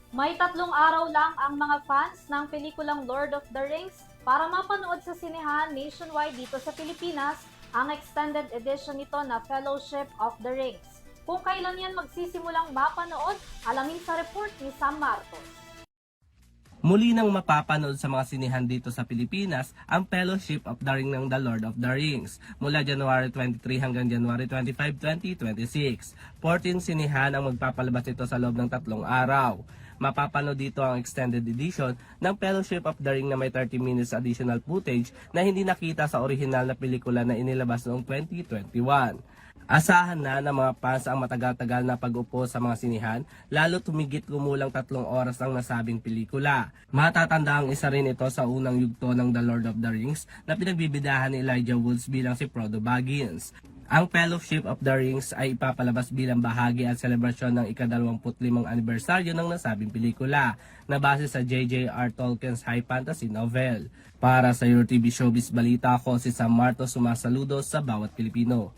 May 3 araw lang ang mga fans ng pelikulang Lord of the Rings para mapanood sa sinehan nationwide dito sa Pilipinas ang extended edition nito na Fellowship of the Rings. Kung kailan yan magsisimulang mapanood, alamin sa report ni Sam Marcos. Muli nang mapapanood sa mga sinihan dito sa Pilipinas ang Fellowship of the Ring ng The Lord of the Rings mula January 23 hanggang January 25, 2026. 14 sinihan ang magpapalabas ito sa loob ng 3 araw. Mapapanood dito ang extended edition ng Fellowship of the Ring na may 30 minutes additional footage na hindi nakita sa orihinal na pelikula na inilabas noong 2021. Asahan na ng mga fans ang matagal-tagal na pag-upo sa mga sinihan, lalo tumigit kumulang 3 oras ang nasabing pelikula. Matatanda ang isa rin ito sa unang yugto ng The Lord of the Rings na pinagbibidahan ni Elijah Woods bilang si Frodo Baggins. Ang Fellowship of the Rings ay ipapalabas bilang bahagi at selebrasyon ng ika-25 anibersaryo ng nasabing pelikula na base sa J.J.R. Tolkien's high fantasy novel. Para sa Your TV Showbiz Balita, ako si Sam Martos, sumasaludo sa bawat Pilipino.